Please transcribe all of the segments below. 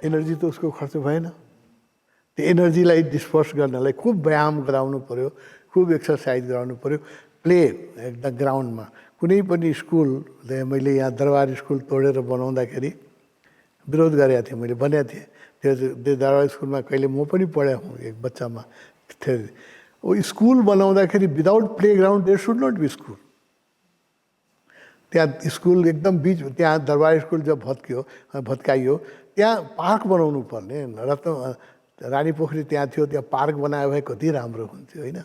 Energy त उसको खर्च भएन। त्यो एनर्जीलाई डिस्पर्स गर्नलाई खुब व्यायाम गराउनु पर्यो, खुब एक्सर्साइज गराउनु पर्यो। प्ले एकदम ग्राउन्डमा कुनै पनि स्कुल, मैले यहाँ दरबार स्कुल तोडेर बनाउँदाखेरि विरोध गरेको थिएँ, मैले भनेको थिएँ। त्यो दरबार स्कुलमा कहिले म पनि पढेँ हूँ, एक बच्चामा थिएँ। वो स्कुल बनाउँदाखेरि without playground there should not be school. त्यहाँ स्कुल एकदम बिच, त्यहाँ दरबार स्कुल जब भत्काइयो त्यहाँ पार्क बनाउनु पर्ने। रानी पोखरी त्यहाँ थियो, त्यहाँ पार्क बनायो भए कति राम्रो हुन्थ्यो होइन।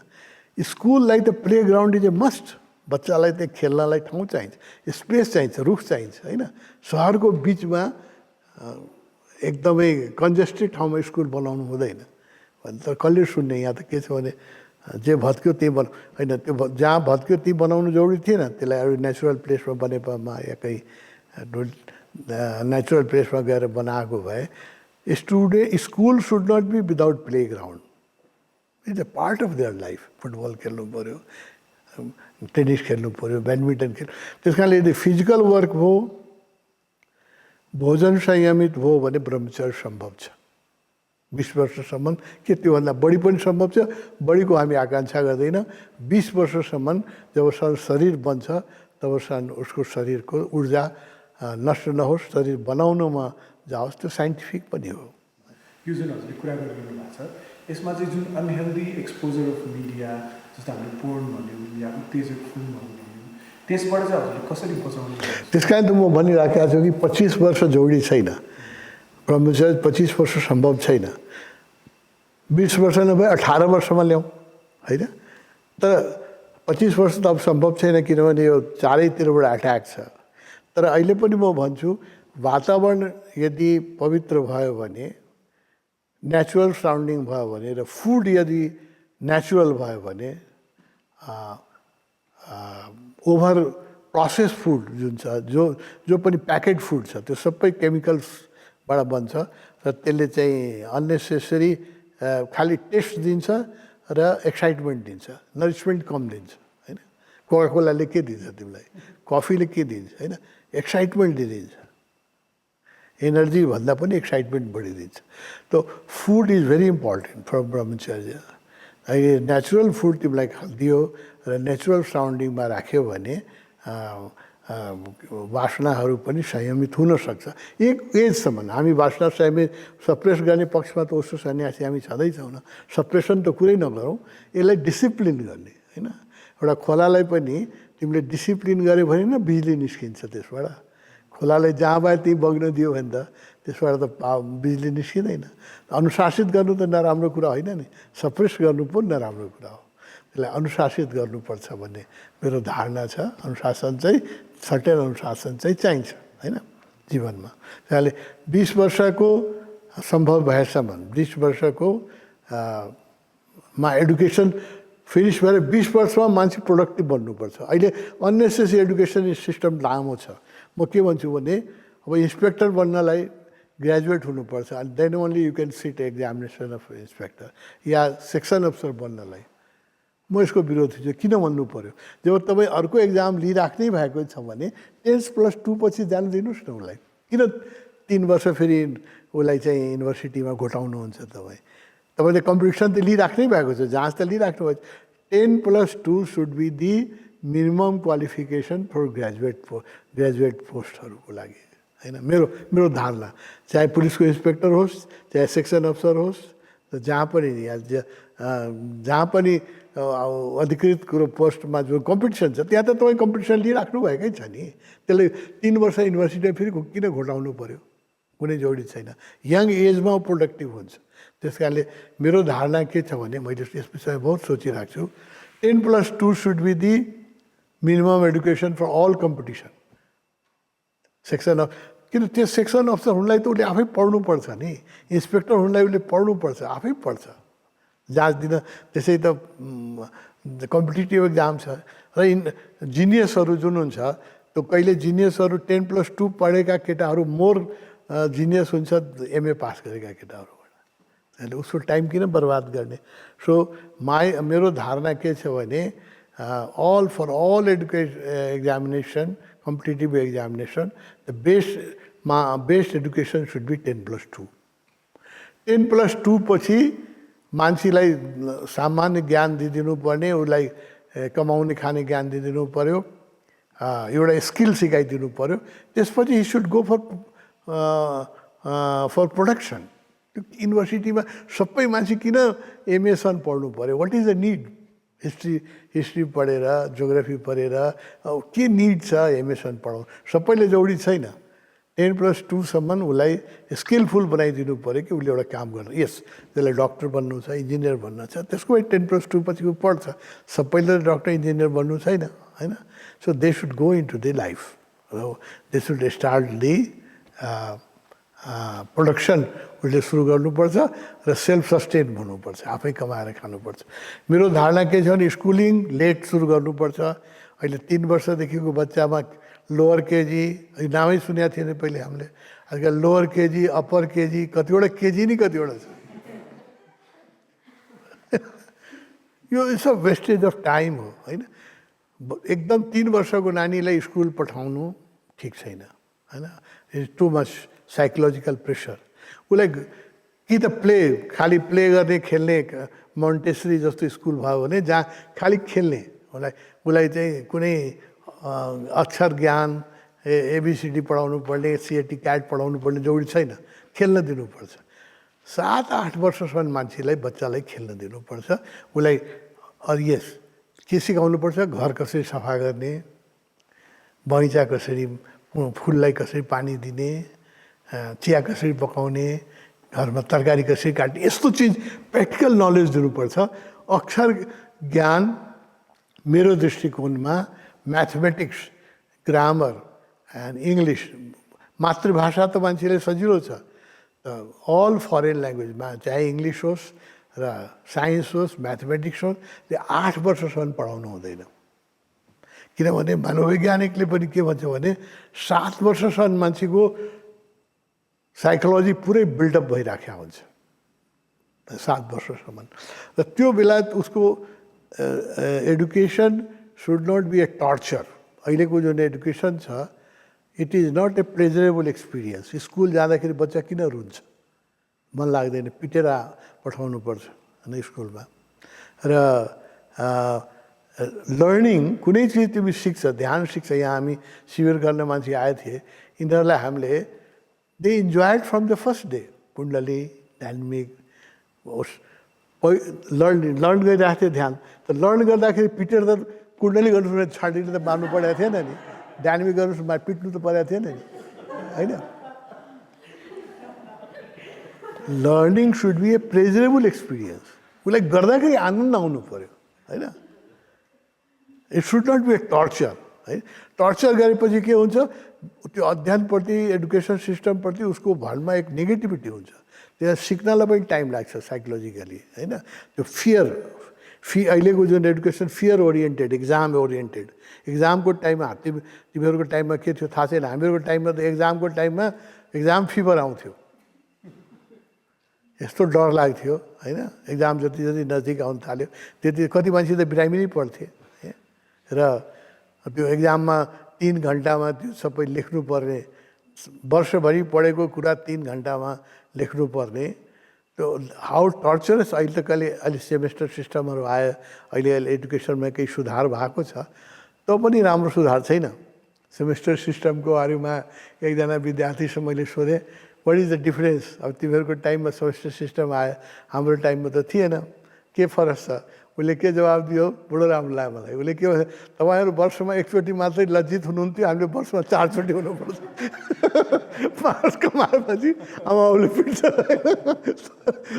स्कुललाई त play ground is a must. बच्चालाई त्यहाँ खेल्नलाई ठाउँ चाहिन्छ, स्पेस चाहिन्छ, रुख चाहिन्छ होइन। सहरको बिचमा एकदमै कन्जेस्टेड ठाउँमा स्कुल बनाउनु हुँदैन भने त कसले सुन्ने। यहाँ त के छ भने जे भत्क्यो त्यही होइन, त्यो जहाँ भत्क्यो त्यही बनाउनु जरुरी थिएन। त्यसलाई अरू नेचुरल प्लेसमा बनेपामा या कहीँ नेचुरल प्लेसमा गएर बनाएको भए school should not be without playground. It's a part of their life. Football खेल्नु पऱ्यो, टेनिस खेल्नु पऱ्यो, ब्याडमिन्टन खेल्नु। त्यस कारणले यदि फिजिकल वर्क हो, भोजन संयमित हो भने ब्रह्मचर्य सम्भव छ। 20 वर्षसम्म के त्योभन्दा बढी पनि सम्भव छ। बढीको हामी आकाङ्क्षा गर्दैन। 20 वर्षसम्म जबसम्म शरीर बन्छ तबसम्म उसको शरीरको ऊर्जा नष्ट नहोस्, शरीर बनाउनमा जाओस्। त्यो साइन्टिफिक पनि हो। यो जुन हजुरले कुरा गरिरहनु भएको छ, यसमा चाहिँ जुन अनहेल्दी एक्सपोजर अफ मिडिया, जस्तो हामीले पोर्न भन्यौँ या उत्तेजक फिल्म भन्यौँ, त्यसबाट चाहिँ हजुरले कसरी बचाउनु? त्यस कारण त म भनिराखेको छु कि 25 वर्ष जरुरी छैन। ब्रह्मचर्य 25 वर्ष सम्भव छैन। 20 वर्ष नभए 18 वर्षमा ल्याउँ होइन। तर 25 वर्ष त अब सम्भव छैन, किनभने यो चारैतिरबाट अट्याक छ। तर अहिले पनि म भन्छु, वातावरण यदि पवित्र भयो भने, नेचुरल सराउन्डिङ भयो भने र फुड यदि नेचुरल भयो भने, ओभर प्रोसेस फुड जुन छ, जो पनि प्याकेट फुड छ, त्यो सबै केमिकल्सबाट बन्छ र त्यसले चाहिँ अननेसेसरी खालि टेस्ट दिन्छ र एक्साइटमेन्ट दिन्छ, नरिसमेन्ट कम दिन्छ होइन। कोकाकोलाले के दिन्छ तिमीलाई, कफीले के दिन्छ होइन, एक्साइटमेन्ट दिन्छ। एनर्जी भन्दा पनि एक्साइटमेन्ट बढिदिन्छ। त food is very important for brahmacharya. Natural food तिमीलाई दियो र नेचुरल सराउन्डिङमा राख्यो भने वासनाहरू पनि संयमित हुन सक्छ। एक एजसम्म हामी वासना संयमित सप्रेस गर्ने पक्षमा त उसो सन्यासी हामी छँदैछौँ न। सप्रेसन त कुरै नगरौँ, यसलाई डिसिप्लिन गर्ने होइन। एउटा खोलालाई पनि तिमीले डिसिप्लिन गऱ्यो भने न बिजुली निस्किन्छ त्यसबाट। खोलालाई जहाँ भए त्यहीँ बग्न दियो भने त त्यसबाट त बिजुली निस्किँदैन। अनुशासित गर्नु त नराम्रो कुरा होइन नि, सप्रेस गर्नु पनि नराम्रो कुरा हो। त्यसलाई अनुशासित गर्नुपर्छ भन्ने मेरो धारणा छ। अनुशासन चाहिँ, सर्टेन अनुशासन चाहिँ चाहिन्छ होइन जीवनमा। त्यसले 20 वर्षको सम्भव भएसम्म 20 वर्षको मा एडुकेसन फिनिस भएर 20 वर्षमा मान्छे प्रोडक्टिभ बन्नुपर्छ। अहिले अननेसेसरी एडुकेसन सिस्टम लामो छ। म के भन्छु भने अब इन्सपेक्टर बन्नलाई ग्रेजुएट हुनुपर्छ, and then only you can sit examination of inspector. या सेक्सन अफसर बन्नलाई म यसको विरोधी छु। किन भन्नु पऱ्यो? जब तपाईँ अर्को एक्जाम लिइराख्नै भएको छ भने 10+2 पछि जानु दिनुहोस् न उसलाई। किन 3 वर्ष फेरि उसलाई चाहिँ युनिभर्सिटीमा घोटाउनुहुन्छ तपाईँ? तपाईँले कम्पिटिसन त लिइराख्नै भएको छ, जाँच त लिइराख्नु भएको छ। 10+2 should be the minimum qualification for graduate पोस्टहरूको लागि होइन। मेरो धारणा, चाहे पुलिसको इन्सपेक्टर होस्, चाहे सेक्सन अफसर होस्, जहाँ पनि अधिकृत कुरो पोस्टमा जो कम्पिटिसन छ त्यहाँ त तपाईँ कम्पिटिसन लिइराख्नु भएकै छ नि। त्यसले 3 वर्ष युनिभर्सिटीमा फेरि किन घोटाउनु पऱ्यो? कुनै जरुरी छैन। यङ एजमा प्रोडक्टिभ हुन्छ। त्यस कारणले मेरो धारणा के छ भने मैले यस विषयमा बहुत सोचिरहेको छु 10+2 should be the minimum education for all competition section of किन त्यो सेक्सन अफिसर हुनलाई त उसले आफै पढ्नुपर्छ नि इन्सपेक्टर हुनलाई उसले पढ्नुपर्छ आफै पढ्छ जाँच दिन त्यसै त कम्पिटिटिभ एक्जाम छ र जिनियसहरू जुन हुन्छ त्यो कहिले जिनियसहरू 10+2 पढेका केटाहरू मोर जिनियस हुन्छ एमए पास गरेका केटाहरूबाट त्यसले उसको टाइम किन बर्बाद गर्ने सो मेरो धारणा के छ भने for all examination competitive examination the best education should be 10+2 10+2 पछि मान्छेलाई सामान्य ज्ञान दिइदिनु पर्ने उसलाई कमाउने खाने ज्ञान दिइदिनु पर्यो एउटा स्किल सिकाइदिनु पर्यो त्यसपछि he should go for production युनिभर्सिटीमा सबै मान्छे किन एमएसम्म पढ्नु पर्यो what is the need history पढेर जियोग्राफी पढेर के निड छ एमएसम्म पढाउनु सबैले जरुरी छैन 10+2 सम्म उसलाई स्किलफुल बनाइदिनु पऱ्यो कि उसले एउटा काम गर्नु यस त्यसलाई डक्टर बन्नु छ इन्जिनियर बन्नु छ त्यसको 10+2 पछि ऊ पढ्छ सबैले डक्टर इन्जिनियर बन्नु छैन होइन so they should go into the life they should start the production उसले सुरु गर्नुपर्छ र सेल्फ सस्टेन हुनुपर्छ आफै कमाएर खानुपर्छ मेरो धारणा के छ भने स्कुलिङ लेट सुरु गर्नुपर्छ अहिले 3 वर्षदेखिको बच्चामा लोअर केजी नामै सुनेको थिएन पहिले हामीले आजकल लोअर केजी अप्पर केजी कतिवटा केजी नि कतिवटा छ यो it's a wastage of time हो होइन एकदम 3 वर्षको नानीलाई स्कुल पठाउनु ठिक छैन होइन it's too much psychological pressure उसलाई कि त खालि प्ले गर्ने खेल्ने मोन्टेसरी जस्तो स्कुल भयो भने जहाँ खालि खेल्ने उसलाई चाहिँ कुनै अक्षर ज्ञान एबिसिडी पढाउनु पर्ने सिएटी क्याट पढाउनु पर्ने जरुरी छैन खेल्न दिनुपर्छ 7-8 वर्षसम्म मान्छेलाई बच्चालाई खेल्न दिनुपर्छ उसलाई यस के सिकाउनुपर्छ घर कसरी सफा गर्ने बगैँचा कसरी फुललाई कसरी पानी दिने चिया कसरी पकाउने घरमा तरकारी कसरी काट्ने यस्तो चिज प्र्याक्टिकल नलेज दिनुपर्छ अक्षर ज्ञान मेरो दृष्टिकोणमा म्याथमेटिक्स ग्रामर एन्ड इङ्ग्लिस मातृभाषा त मान्छेले सजिलो छ अल फरेन ल्याङ्ग्वेजमा चाहे इङ्ग्लिस होस् र साइन्स होस् म्याथमेटिक्स होस् त्यो 8 वर्षसम्म पढाउनु हुँदैन किनभने मनोवैज्ञानिकले पनि के भन्छ भने 7 वर्षसम्म मान्छेको साइकोलोजी पुरै बिल्डअप भइराखेको हुन्छ 7 वर्षसम्म र त्यो बेला उसको education should not be a torture अहिलेको जुन एडुकेसन छ it is not a pleasurable experience school जाँदाखेरि बच्चा किन रुन्छ मन लाग्दैन पिटेर पठाउनु पर्छ होइन स्कुलमा र लर्निङ कुनै चिज तिमी सिक्छ ध्यान सिक्छ यहाँ हामी शिविर गर्न मान्छे आए थिए यिनीहरूलाई हामीले they enjoyed from the first day कुण्डली डाइनामिक लर्न गरिरहेको थियो ध्यान त लर्न गर्दाखेरि पिटेर त कुण्डली गर्नु छाडेर त मार्नु परेको थिएन नि डाइनामिक गर्नु पिट्नु त परेको थिएन नि होइन learning should be a pleasurable experience उसलाई गर्दाखेरि आनन्द आउनु पऱ्यो होइन it should not be a torture है टर्चर गरेपछि के हुन्छ त्यो अध्ययनप्रति एडुकेसन सिस्टमप्रति उसको भरमा एक नेगेटिभिटी हुन्छ त्यहाँ सिक्नलाई पनि टाइम लाग्छ साइकोलोजिकली होइन त्यो अहिलेको जुन education fear oriented exam oriented एक्जामको टाइममा तिमीहरूको टाइममा के थियो थाहा छैन हामीहरूको टाइममा त एक्जामको टाइममा एक्जाम फिभर आउँथ्यो यस्तो डर लाग्थ्यो होइन एक्जाम जति जति नजिक आउनु थाल्यो त्यति कति मान्छे त बिरामी नै पढ्थे र त्यो एक्जाममा 3 घन्टामा त्यो सबै लेख्नुपर्ने वर्षभरि पढेको कुरा 3 घन्टामा लेख्नुपर्ने त्यो हाउ टर्चरस अहिले त अहिले सेमेस्टर सिस्टमहरू आयो अहिले एडुकेसनमा केही सुधार भएको छ त पनि राम्रो सुधार छैन सेमेस्टर सिस्टमको बारेमा एकजना विद्यार्थीसँग मैले सोधेँ वाट इज द डिफरेन्स अब तिमीहरूको टाइममा सेमेस्टर सिस्टम आयो हाम्रो टाइममा त थिएन के फरक छ उसले के जवाब दियो बडो राम्रो लाग्यो मलाई। उसले के भन्छ, तपाईँहरू वर्षमा एकचोटि मात्रै लज्जित हुनुहुन्थ्यो, हामीले वर्षमा 4 चोटि हुनुपर्छ। पास कमाएपछि आमाबाबुले पिट्छ।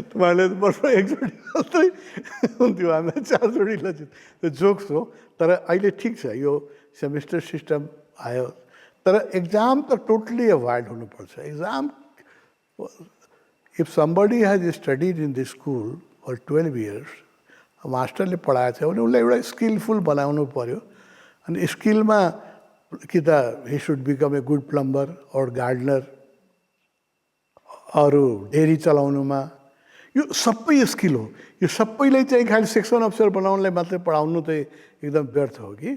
तपाईँहरूले वर्षमा एकचोटि मात्रै हुन्थ्यो, हामीलाई 4 चोटि लज्जित। त्यो जोक्स हो, तर अहिले ठिक छ, यो सेमेस्टर सिस्टम आयो। तर एक्जाम त टोटली एभोइड हुनुपर्छ। Exam, if somebody has studied in the school for 12 years, मास्टरले पढाएको छ भने उसलाई एउटा स्किलफुल बनाउनु पऱ्यो। अनि स्किलमा कि त he should become a good plumber और गार्डनर, अरू डेरी चलाउनुमा, यो सबै स्किल हो। यो सबैलाई चाहिँ खालि सेक्सन अफिसर बनाउनलाई मात्रै पढाउनु चाहिँ एकदम व्यर्थ हो कि।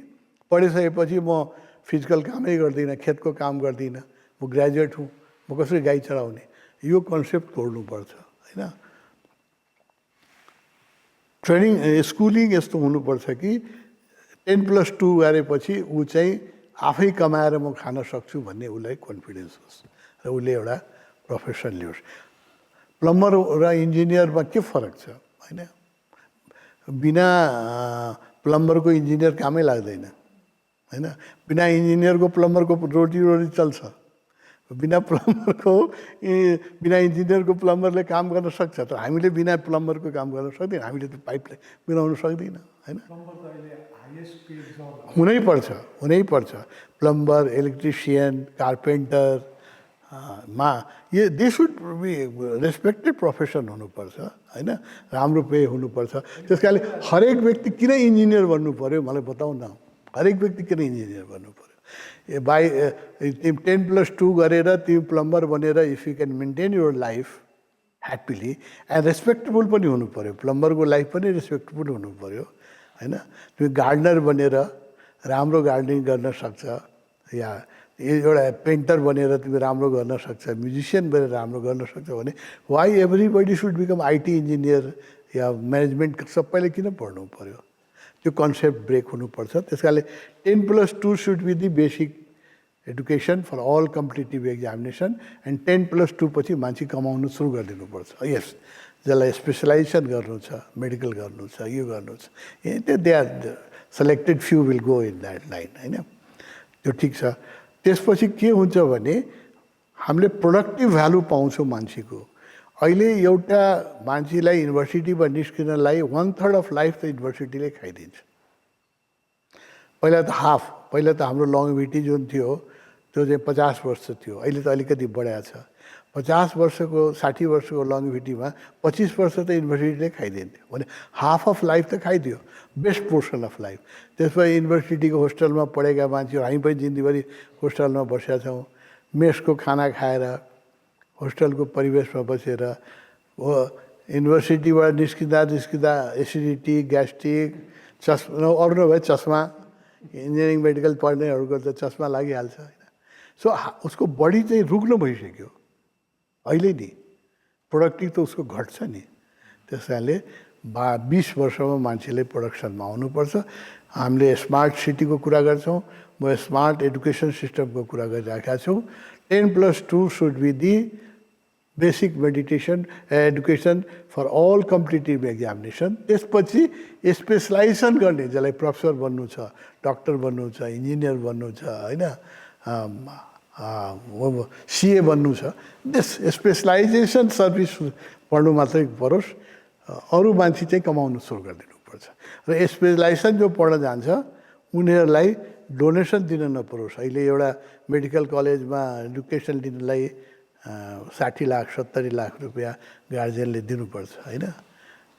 पढिसकेपछि म फिजिकल कामै गर्दिनँ, खेतको काम गर्दिनँ, म ग्रेजुएट हुँ, म कसरी गाई चढाउने, यो कन्सेप्ट तोड्नुपर्छ होइन। ट्रेनिङ स्कुलिङ यस्तो हुनुपर्छ कि 10+2 गरेपछि ऊ चाहिँ आफै कमाएर म खान सक्छु भन्ने उसलाई कन्फिडेन्स होस् र उसले एउटा प्रोफेसन लियोस्। प्लम्बर र इन्जिनियरमा के फरक छ होइन? बिना प्लम्बरको इन्जिनियर कामै लाग्दैन होइन। बिना इन्जिनियरको प्लम्बरको रोटी चल्छ। बिना प्लम्बरको बिना इन्जिनियरको प्लम्बरले काम गर्न सक्छ, तर हामीले बिना प्लम्बरको काम गर्न सक्दैनौँ। हामीले त पाइपलाई मिलाउन सक्दैनौँ होइन। हुनैपर्छ। प्लम्बर, इलेक्ट्रिसियन, कार्पेन्टर ये they should be respected profession हुनुपर्छ होइन। राम्रो पे हुनुपर्छ। त्यस कारणले हरेक व्यक्ति किन इन्जिनियर बन्नु पऱ्यो मलाई बताउँ न। हरेक व्यक्ति किन इन्जिनियर बन्नु पऱ्यो? बाई 10+2 गरेर तिमी प्लम्बर बनेर if you can maintain your life happily and respectable पनि हुनु पऱ्यो। प्लम्बरको लाइफ पनि रेस्पेक्टेबल हुनु पऱ्यो होइन। तिमी गार्डनर बनेर राम्रो गार्डनिङ गर्न सक्छ, या एउटा पेन्टर बनेर तिमी राम्रो गर्न सक्छ, म्युजिसियन बनेर राम्रो गर्न सक्छ भने why everybody should become IT engineer या म्यानेजमेन्ट सबैले किन पढ्नु पऱ्यो? त्यो कन्सेप्ट ब्रेक हुनुपर्छ। त्यस कारणले 10+2 should be the basic education for all competitive examination and 10+2 पछि मान्छे कमाउनु सुरु गरिदिनुपर्छ। यस, जसलाई स्पेसलाइजेसन गर्नु छ, मेडिकल गर्नु छ, यो गर्नु छ, they are selected few will go in that line होइन। त्यो ठिक छ। त्यसपछि के हुन्छ भने हामीले प्रोडक्टिभ भ्यालु पाउँछौँ मान्छेको। अहिले एउटा मान्छेलाई युनिभर्सिटीमा निस्किनलाई 1/3 अफ लाइफ त युनिभर्सिटीले खाइदिन्छ। पहिला त हाफ, पहिला त हाम्रो लङ्गभिटी जुन थियो त्यो चाहिँ 50 वर्ष थियो, अहिले त अलिकति बढाएको छ। 50 वर्षको 60 वर्षको लङ्गभिटीमा 25 वर्ष त युनिभर्सिटीले खाइदिन्थ्यो भने हाफ अफ लाइफ त खाइदियो, बेस्ट पोर्सन अफ लाइफ। त्यसपछि युनिभर्सिटीको होस्टेलमा पढेका मान्छेहरू, हामी पनि जिन्दगीभरि होस्टेलमा बसेका छौँ, मेसको खाना खाएर होस्टेलको परिवेशमा बसेर हो। युनिभर्सिटीबाट निस्किँदा एसिडिटी, ग्यास्ट्रिक, चस्मा, अरू नभए चस्मा, इन्जिनियरिङ मेडिकल पढ्नेहरूको त चस्मा लागिहाल्छ होइन। सो उसको बडी चाहिँ रुग्न भइसक्यो अहिले नि, प्रोडक्टिभ त उसको घट्छ नि। त्यस कारणले 20 वर्षमा मान्छेले प्रोडक्सनमा आउनुपर्छ। हामीले स्मार्ट सिटीको कुरा गर्छौँ, म स्मार्ट एडुकेसन सिस्टमको कुरा गरिरहेका छौँ। 10+2 should be the basic education for all competitive examination. त्यसपछि स्पेसलाइजेसन गर्ने, जसलाई प्रोफेसर बन्नु छ, डक्टर बन्नु छ, इन्जिनियर बन्नु छ होइन, सिए बन्नु छ, त्यस स्पेसलाइजेसन सर्भिस पढ्नु मात्रै परोस्, अरू मान्छे चाहिँ कमाउनु सुरु गरिदिनुपर्छ। र स्पेसलाइजेसन जो पढ्न जान्छ उनीहरूलाई डोनेसन दिन नपरोस्। अहिले एउटा मेडिकल कलेजमा एडुकेसन दिनलाई 60 लाख 70 लाख रुपियाँ गार्जियनले दिनुपर्छ होइन।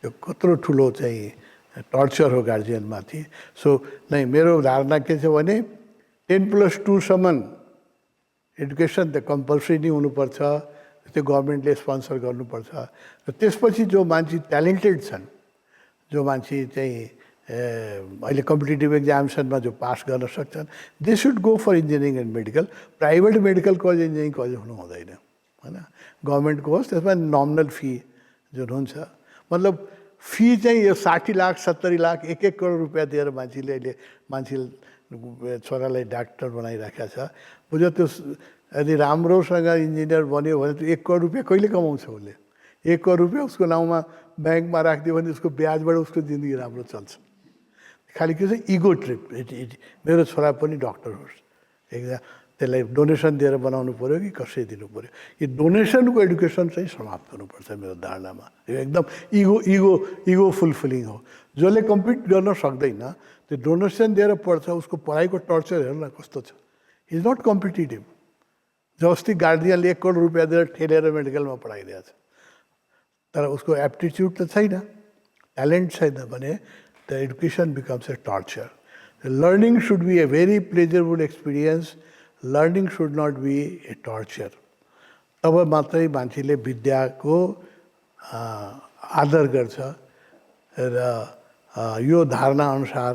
यो कत्रो ठुलो चाहिँ टर्चर हो गार्जियनमाथि। सो नै मेरो धारणा के छ भने 10+2 सम्म एडुकेसन त कम्पलसरी नै हुनुपर्छ, त्यो गभर्मेन्टले स्पोन्सर गर्नुपर्छ। र त्यसपछि जो मान्छे ट्यालेन्टेड छन्, जो मान्छे चाहिँ अहिले कम्पिटेटिभ एक्जामिनेसनमा जो पास गर्न सक्छन्, they should go for engineering and medical. Private medical college, engineering college हुनु हुँदैन होइन। गभर्मेन्टको होस्, त्यसमा नोमिनल फी जुन हुन्छ, मतलब फी चाहिँ यो 60 लाख 70 लाख 1-1 करोड रुपियाँ दिएर मान्छे छोरालाई डाक्टर बनाइराखेको छ। बुझ्यो? त्यो यदि राम्रोसँग इन्जिनियर बन्यो भने त्यो 1 करोड रुपियाँ कहिले कमाउँछ उसले? 1 करोड रुपियाँ उसको नाउँमा ब्याङ्कमा राखिदियो भने उसको ब्याजबाट उसको जिन्दगी राम्रो चल्छ। खालि के छ इगो ट्रिप। मेरो छोरा पनि डक्टर होस्, एकजना त्यसलाई डोनेसन दिएर बनाउनु पऱ्यो कि कसै दिनु पऱ्यो। यो डोनेसनको एडुकेसन चाहिँ समाप्त गर्नुपर्छ मेरो धारणामा। यो एकदम इगो फुलफिलिङ हो। जसले कम्पिट गर्न सक्दैन त्यो डोनेसन दिएर पढ्छ, उसको पढाइको टर्चर हेर्नु न कस्तो छ। Is not competitive. जस्ती गार्जियनले 1 करोड रुपियाँ दिएर ठेलेर मेडिकलमा पढाइदिएको छ, तर उसको एप्टिच्युड त छैन, ट्यालेन्ट छैन भने the education becomes a torture. Learning should be a very pleasureful experience. Learning should not be a torture. तब मात्रै मान्छेले विद्याको आदर गर्छ। र यो धारणा अनुसार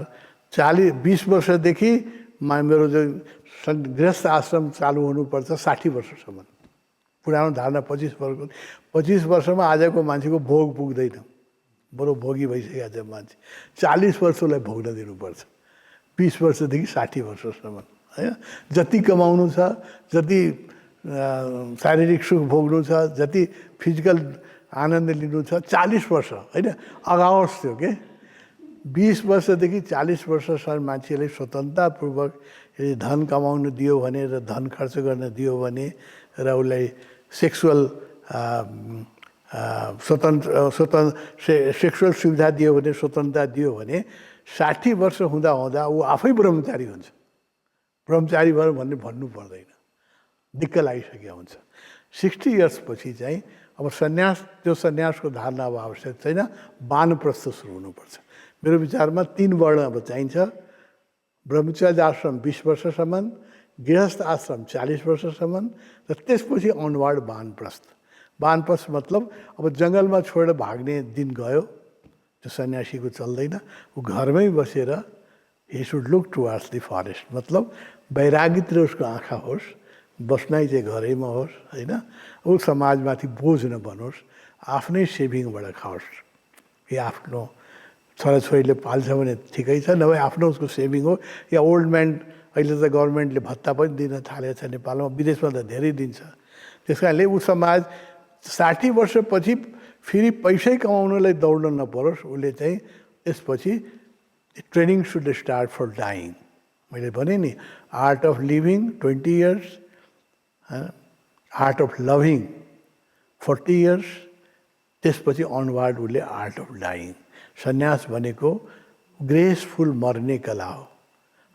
20 वर्षदेखि मेरो जो गृहस्थ आश्रम चालु हुनुपर्छ 60 वर्षसम्म। पुरानो धारणा 25 वर्षमा आजको मान्छेको भोग पुग्दैन, बरु भोगी भइसकेको छ मान्छे। 40 वर्षलाई भोग्न दिनुपर्छ, 20 वर्षदेखि 60 वर्षसम्म होइन। जति कमाउनु छ, जति शारीरिक सुख भोग्नु छ, जति फिजिकल आनन्द लिनु छ, 40 वर्ष होइन अगावस थियो के। 20 वर्षदेखि 40 वर्षसम्म मान्छेले स्वतन्त्रतापूर्वक यदि धन कमाउनु दियो भने र धन खर्च गर्न दियो भने र उसलाई सेक्सुअल सेक्सुअल सुविधा दियो भने, स्वतन्त्रता दियो भने 60 वर्ष हुँदा हुँदा ऊ आफै ब्रह्मचारी हुन्छ। ब्रह्मचारी भयो भन्ने भन्नु पर्दैन, दिक्क लागिसकेको हुन्छ। 60 इयर्स पछि चाहिँ अब सन्यास, त्यो सन्यासको धारणा अब आवश्यक छैन, वानप्रस्थ सुरु हुनुपर्छ। मेरो विचारमा 3 वर्ण अब चाहिन्छ। ब्रह्मचर्य आश्रम 20 वर्षसम्म, गृहस्थ आश्रम 40 वर्षसम्म र त्यसपछि अनवार्ड वानप्रस्थ। वानप्रस्थ मतलब अब जङ्गलमा छोडेर भाग्ने दिन गयो, त्यो सन्यासीको चल्दैन। ऊ घरमै बसेर ही should look towards the forest, मतलब वैराग्यतिर उसको आँखा होस्, बस्नाइ चाहिँ घरैमा होस् होइन। ऊ समाजमाथि बोझ नबनोस्, आफ्नै सेभिङबाट खाओस्। या आफ्नो छोराछोरीले पाल्छ भने ठिकै छ, नभए आफ्नो उसको सेभिङ हो। या ओल्ड म्यान, अहिले त गभर्मेन्टले भत्ता पनि दिन थालेको छ नेपालमा, विदेशमा त धेरै दिन्छ। त्यस कारणले ऊ समाज 60 वर्षपछि फेरि पैसै कमाउनलाई दौड्न नपरोस्। उसले चाहिँ त्यसपछि training should start for dying. मैले भने नि art of living 20 years, art of loving 40 years, त्यसपछि अनवार्ड उसले आर्ट अफ डाइङ। सन्यास भनेको ग्रेसफुल मर्ने कला हो।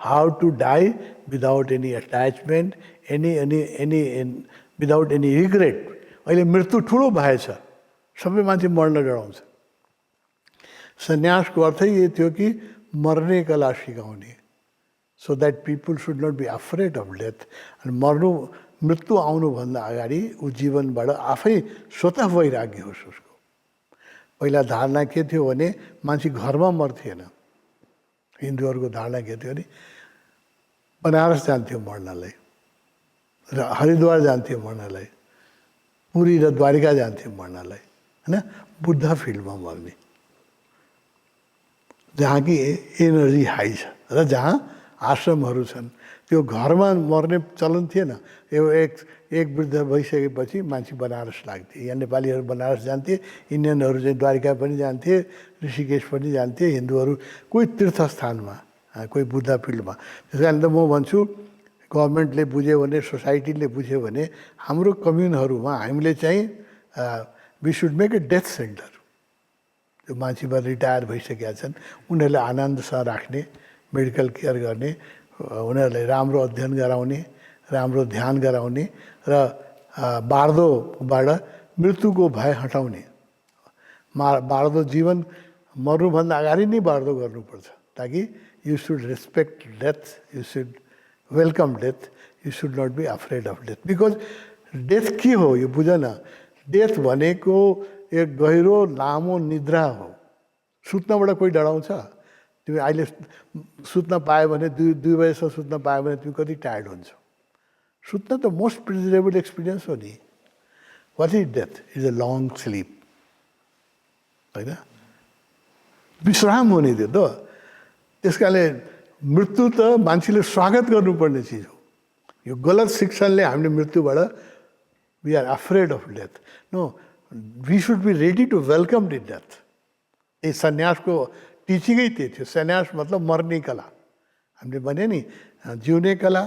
How to die without any attachment, without any regret. अहिले मृत्यु ठुलो भएछ, सबै मान्छे मर्न डराउँछ। सन्यासको अर्थै यो थियो कि मर्ने कला सिकाउने, so that people should not be afraid of death. अनि मृत्यु आउनुभन्दा अगाडि ऊ जीवनबाट आफै स्वतः वैराग्य होस् उसको। पहिला धारणा के थियो भने मान्छे घरमा मर्थेन। हिन्दूहरूको धारणा के थियो भने बनारस जान्थ्यो मर्नलाई, र हरिद्वार जान्थ्यो मर्नलाई, पुरी र द्वारिका जान्थ्यो मर्नलाई होइन। बुद्ध फिल्डमा मर्ने, जहाँ कि एनर्जी हाई छ र जहाँ आश्रमहरू छन्। त्यो घरमा मर्ने चलन थिएन। यो एक वृद्ध भइसकेपछि मान्छे बनारस लाग्थे। यहाँ नेपालीहरू बनारस जान्थे, इन्डियनहरू चाहिँ द्वारिका पनि जान्थे, ऋषिकेश पनि जान्थे, हिन्दूहरू कोही तीर्थस्थानमा, कोही बुद्ध फिल्डमा। त्यस कारण त म भन्छु गभर्मेन्टले बुझ्यो भने, सोसाइटीले बुझ्यो भने हाम्रो कम्युनहरूमा हामीले चाहिँ we should make a death centre. त्यो मान्छेबाट रिटायर भइसकेका छन्, उनीहरूलाई आनन्दसँग राख्ने, मेडिकल केयर गर्ने, उनीहरूलाई राम्रो अध्ययन गराउने, राम्रो ध्यान गराउने र बार्दोबाट मृत्युको भय हटाउने। बार्दो जीवन मर्नुभन्दा अगाडि नै बार्दो गर्नुपर्छ, ताकि you should respect death, you should welcome death, you should not be afraid of death. Because death के हो यो बुझ न। डेथ भनेको एक गहिरो लामो निद्रा हो। सुत्नबाट कोही डराउँछ? तिमी अहिले सुत्न पायो भने 2 बजेसम्म सुत्न पायो भने तिमी कति टायर्ड हुन्छौ? सुत्न त मोस्ट प्लेजरेबल एक्सपिरियन्स हो नि। What is death? Is a long sleep होइन, विश्राम हुने थियो त। त्यस कारणले मृत्यु त मान्छेले स्वागत गर्नुपर्ने चिज हो। यो गलत शिक्षणले हामीले मृत्युबाट we are afraid of death. No, we should be ready to welcome the death. ये सन्यासको टिचिङै त्यही थियो। सन्यास मतलब मर्ने कला। हामीले भने नि जिउने कला,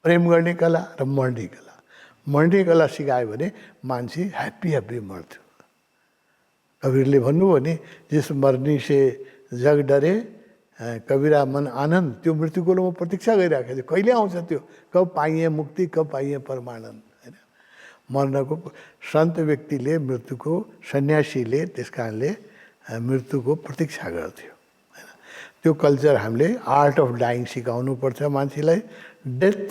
प्रेम गर्ने कला र मर्ने कला। मर्ने कला सिकायो भने मान्छे ह्याप्पी ह्याप्पी मर्थ्यो। कबीरले भन्नुभयो नि, जिस मर्नी से जग डरे कबीरा मन आनन्द, त्यो मृत्युको म प्रतीक्षा गरिरहेको थियो, कहिले आउँछ त्यो, कब पाइए मुक्ति, कब पाइए परमानन्द, होइन। मर्नको सन्त व्यक्तिले मृत्युको, सन्यासीले त्यस कारणले मृत्युको प्रतीक्षा गर्थ्यो, होइन। त्यो कल्चर हामीले आर्ट अफ डाइङ सिकाउनु पर्छ मान्छेलाई। डेथ,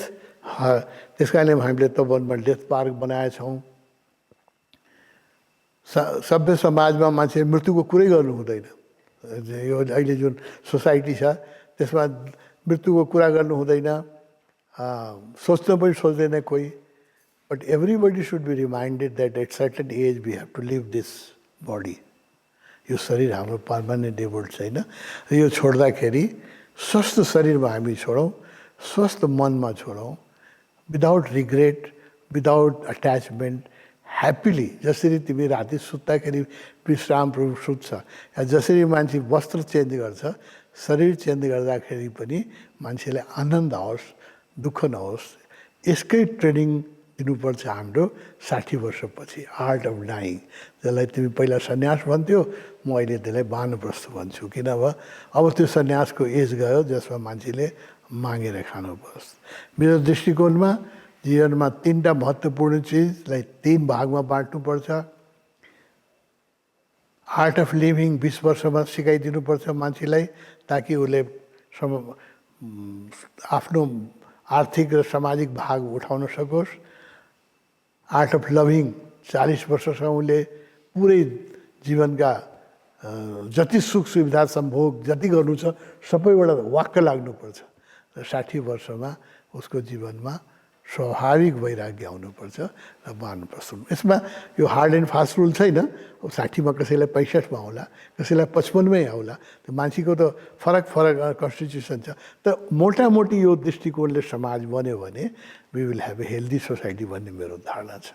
त्यस कारणले हामीले तबनमा डेथ पार्क बनाएछौँ। सभ्य समाजमा मान्छे मृत्युको कुरै गर्नु हुँदैन। यो अहिले जुन सोसाइटी छ त्यसमा मृत्युको कुरा गर्नु हुँदैन, सोच्न पनि सोच्दैन कोही। But everybody should be reminded that at certain age we have to leave this body. यो शरीर हाम्रो पर्मानेन्ट छैन। यो छोड्दाखेरि स्वस्थ शरीरमा हामी छोडौँ, स्वस्थ मनमा छोडौँ, without regret, without attachment, happily. जसरी तिमी राति सुत्दाखेरि विश्रामपूर्वक सुत्छ, या जसरी मान्छे वस्त्र चेन्ज गर्छ, शरीर चेन्ज गर्दाखेरि पनि मान्छेलाई आनन्द आओस्, दुःख नहोस्। यसकै ट्रेनिङ दिनुपर्छ हाम्रो 60 वर्षपछि। आर्ट अफ डाइङ, जसलाई तिमी पहिला सन्यास भन्थ्यौ, म अहिले त्यसलाई वानप्रस्थ भन्छु। किनभने अब त्यो सन्यासको एज गयो जसमा मान्छेले मागेर खानुपर्छ। मेरो दृष्टिकोणमा जीवनमा 3टा महत्त्वपूर्ण चिजलाई 3 भागमा बाँड्नुपर्छ। आर्ट अफ लिभिङ 20 वर्षमा सिकाइदिनुपर्छ मान्छेलाई, ताकि उसले आफ्नो आर्थिक र सामाजिक भाग उठाउन सकोस्। आर्ट अफ लभिङ 40 वर्षसम्म उसले पुरै जीवनका जति सुख सुविधा सम्भोग जति गर्नु छ सबैबाट वाक्क लाग्नुपर्छ। र 60 वर्षमा उसको जीवनमा स्वाभाविक वैराग्य आउनुपर्छ र वानप्रस्थ। यसमा यो हार्ड एन्ड फास्ट रुल छैन। 60मा कसैलाई 65मा आउला, कसैलाई 55मै आउला। त्यो मान्छेको त फरक फरक कन्स्टिट्युसन छ। तर मोटामोटी यो दृष्टिकोणले समाज बन्यो भने we will have a healthy society भन्ने मेरो धारणा छ।